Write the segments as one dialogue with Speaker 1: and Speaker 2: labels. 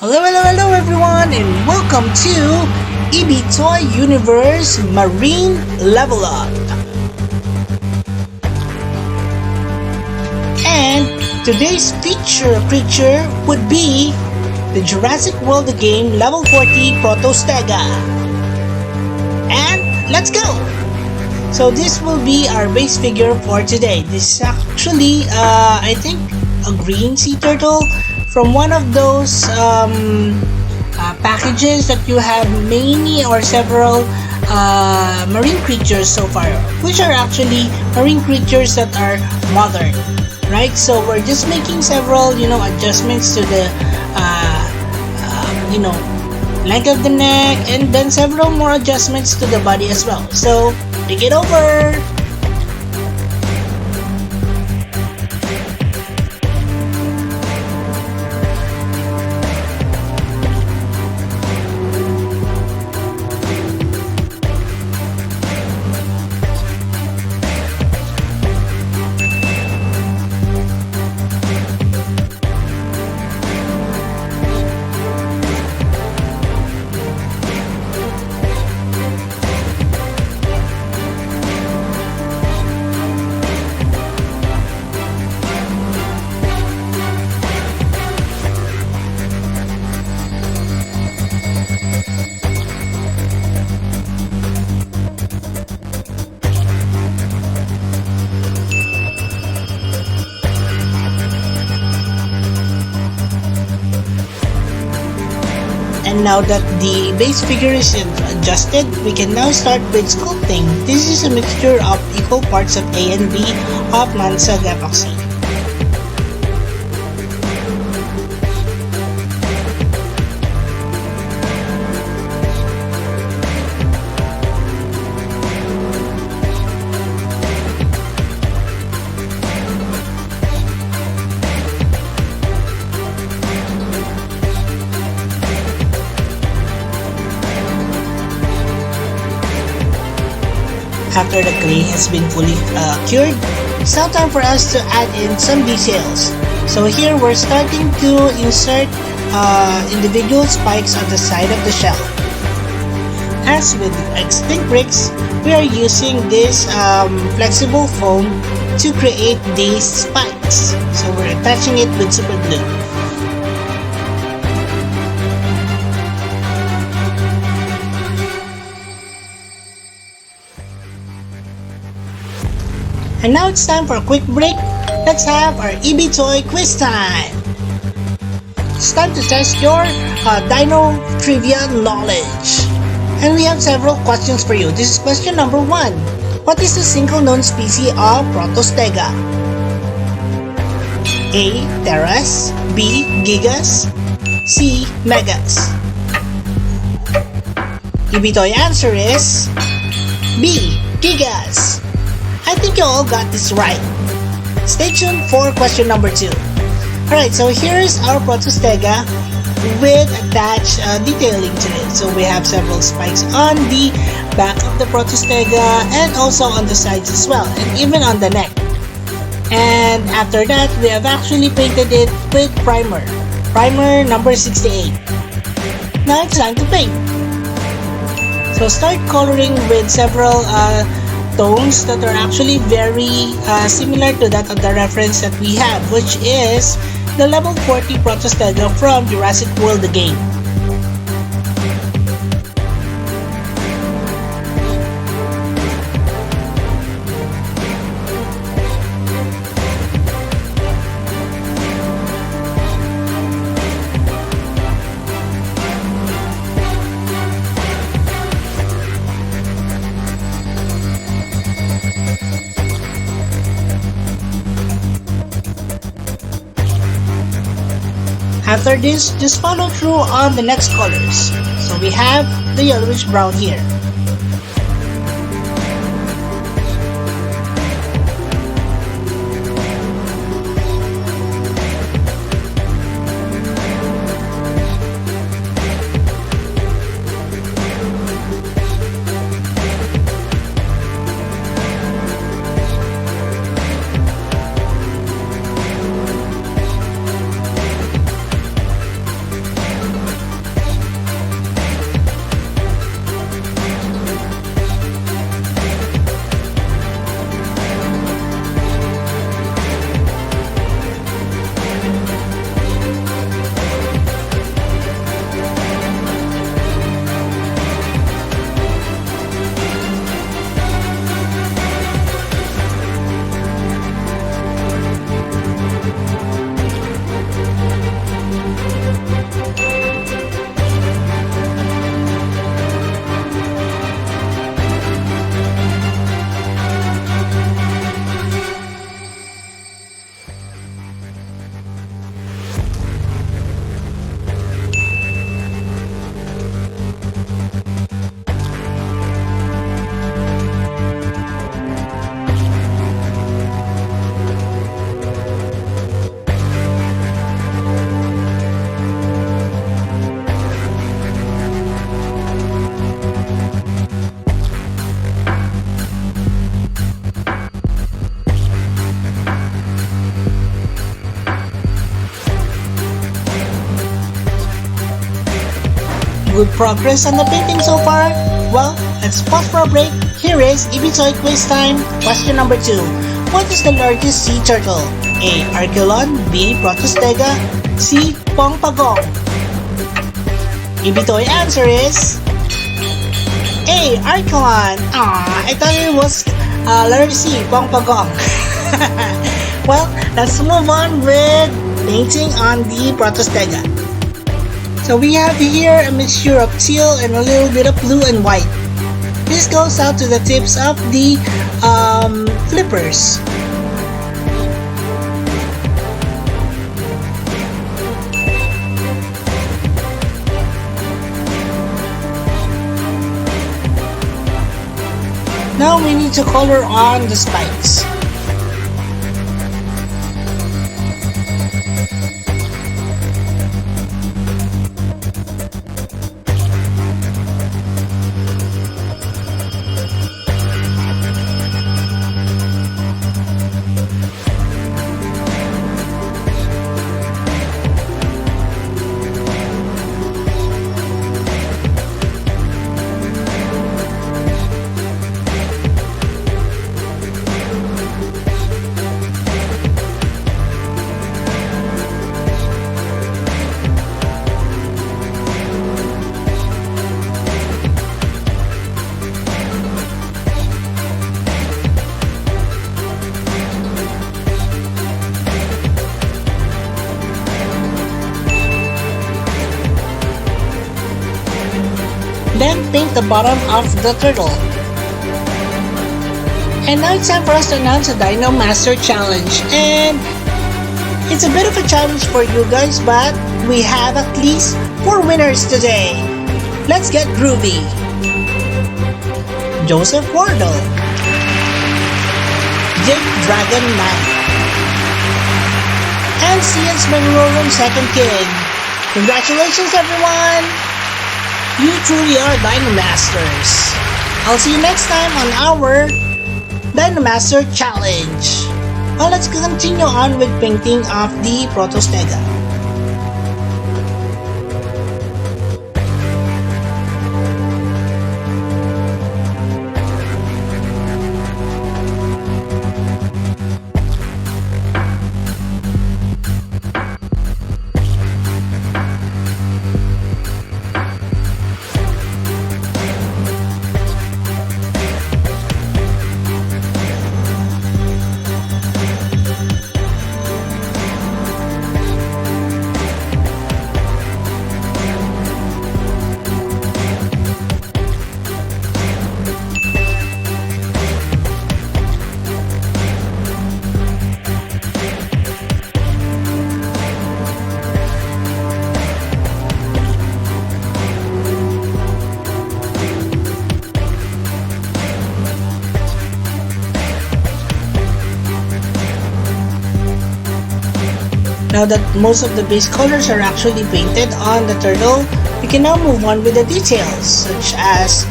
Speaker 1: Hello everyone, and welcome to EB Toy Universe Marine Level Up. And today's feature creature would be the Jurassic World game Level 40 Protostega. And let's go! So this will be our base figure for today. This is actually, I think, a green sea turtle from one of those packages that you have many or several marine creatures so far, which are actually marine creatures that are modern, right? So we're just making several, adjustments to the, length of the neck, and then several more adjustments to the body as well. So take it over. And now that the base figure is adjusted, we can now start with sculpting. This is a mixture of equal parts of A and B of Mansag epoxy. After the clay has been fully cured, it's now time for us to add in some details. So here we're starting to insert individual spikes on the side of the shell. As with extinct bricks, we are using this flexible foam to create these spikes. So we're attaching it with super glue. And now it's time for a quick break. Let's have our EB Toy quiz time. It's time to test your Dino trivia knowledge. And we have several questions for you. This is question number 1. What is the single known species of Protostega? A. Teras, B. Gigas, C. Megas. EB Toy answer is B. Gigas. I think you all got this right. Stay tuned for question number 2. Alright, so here's our Protostega with attached detailing to it. So we have several spikes on the back of the Protostega and also on the sides as well, and even on the neck. And after that, we have actually painted it with primer. Primer number 68. Now it's time to paint. So start coloring with several tones that are actually very similar to that of the reference that we have, which is the level 40 Protostega from Jurassic World game. After this, just follow through on the next colors. So we have the yellowish brown here. good progress on the painting so far? Well, let's pause for a break. Here is Ibitoy quiz time. Question number 2. What is the largest sea turtle? A. Archelon, B. Protostega, C. Pongpagong. Ibitoy answer is A. Archelon. I thought it was letter C. Pongpagong. Well, let's move on with painting on the Protostega. So we have here a mixture of teal and a little bit of blue and white. This goes out to the tips of the flippers. Now we need to color on the spikes. Then paint the bottom of the turtle. And now it's time for us to announce the Dino Master Challenge. And it's a bit of a challenge for you guys, but we have at least 4 winners today. Let's get groovy. Joseph Wardle, Jake Dragon Knight, and Cian's Manrorum Second King. Congratulations, everyone! You truly are Dino Masters. I'll see you next time on our Dino Master Challenge. Well, let's continue on with painting of the Protostega. Now that most of the base colors are actually painted on the turtle, we can now move on with the details, such as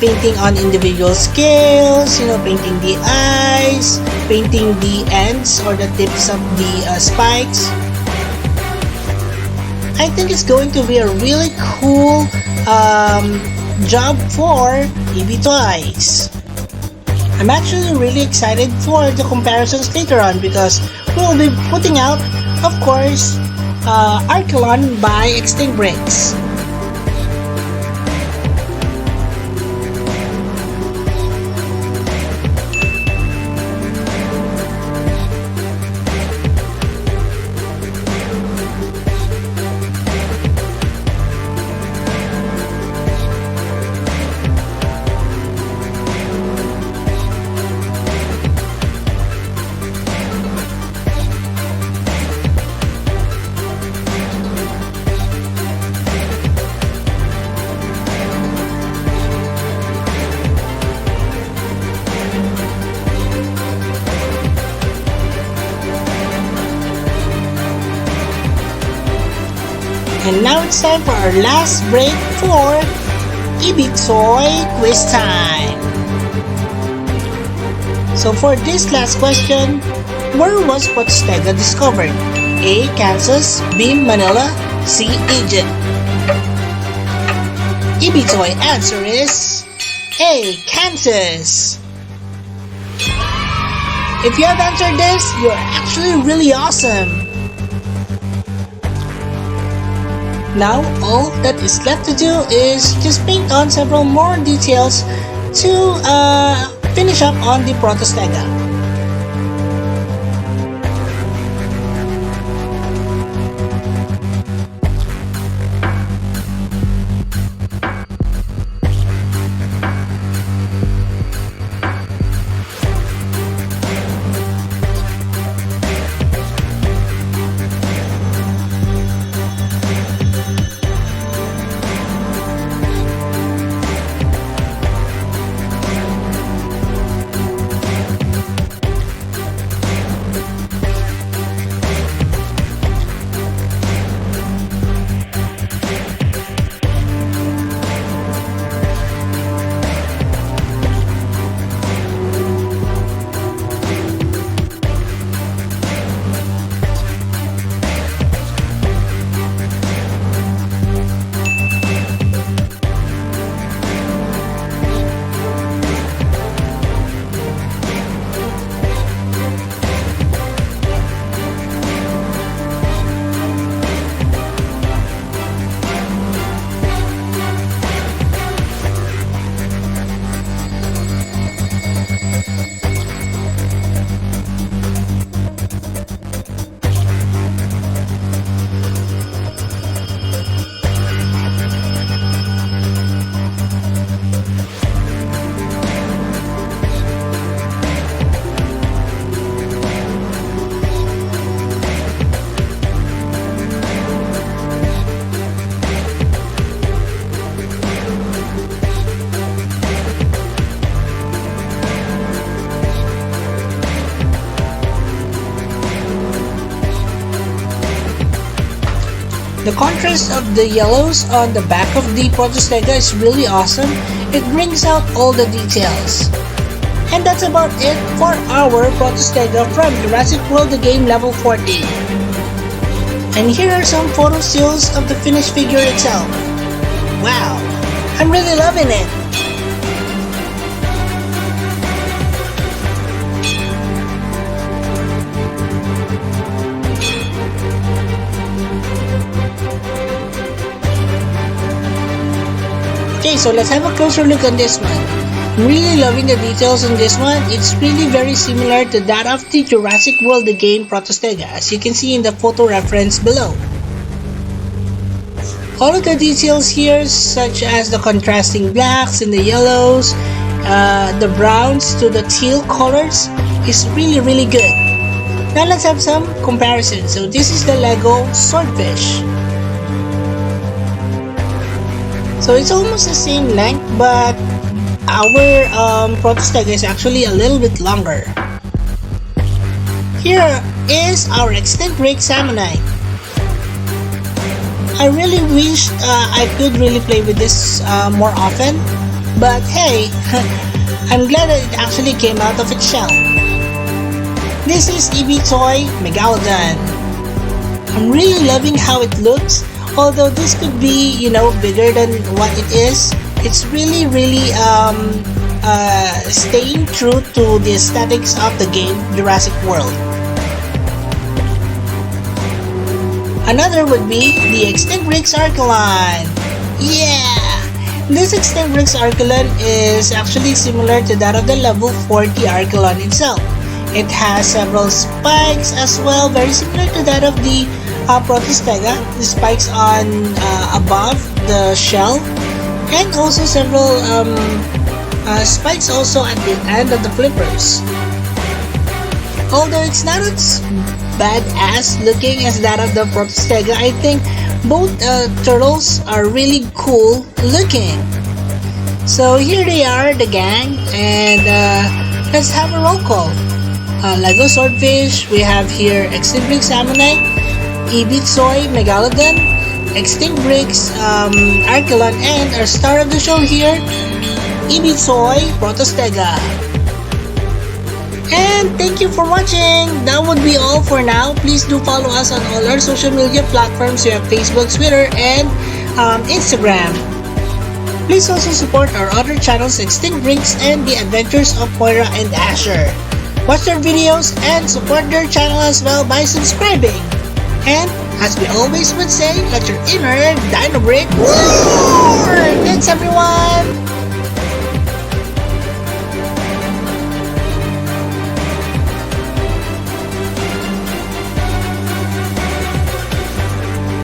Speaker 1: painting on individual scales, painting the eyes, painting the ends or the tips of the spikes. I think it's going to be a really cool job for EB Toys. I'm actually really excited for the comparisons later on because we'll be putting out, of course, Archelon by Extinct Bricks. And now it's time for our last break for Ibitoy quiz time. So for this last question, where was Protostega discovered? A. Kansas, B. Manila, C. Egypt. Ibitoy answer is A. Kansas. If you have answered this, you're actually really awesome. Now, all that is left to do is just paint on several more details to finish up on the Protostega. The contrast of the yellows on the back of the Protostega is really awesome. It brings out all the details. And that's about it for our Protostega from Jurassic World the Game Level 40. And here are some photo stills of the finished figure itself. Wow, I'm really loving it. Okay, so let's have a closer look on this one. I'm really loving the details on this one. It's really very similar to that of the Jurassic World the Game Protostega, as you can see in the photo reference below. All of the details here, such as the contrasting blacks and the yellows, the browns to the teal colors, is really good. Now let's have some comparison. So this is the Lego Swordfish. So it's almost the same length, but our Protostega is actually a little bit longer. Here is our extinct rig Salmonite. I really wish I could really play with this more often, but hey, I'm glad that it actually came out of its shell. This is Ibitoy Megalodon. I'm really loving how it looks. Although this could be, bigger than what it is, it's really staying true to the aesthetics of the game Jurassic World. Another would be the Extinct Rex Archelon. Yeah! This Extinct Rex Archelon is actually similar to that of the level 40 Archelon itself. It has several spikes as well, very similar to that of the Protostega, the spikes on above the shell, and also several spikes also at the end of the flippers. Although it's not as badass looking as that of the Protostega, I think both turtles are really cool looking. So here they are, the gang, and let's have a roll call. Lego Swordfish, we have here Extinct Rex Salmonite, Ibitoy Megalodon, Extinct Rex Archelon, and our star of the show here, Ibitoy Protostega. And thank you for watching. That would be all for now. Please do follow us on all our social media platforms. We have Facebook, Twitter, and Instagram. Please also support our other channels, Extinct Drinks and The Adventures of Moira and Asher. Watch their videos and support their channel as well by subscribing. And as we always would say, let your inner Dino break roar! Thanks everyone!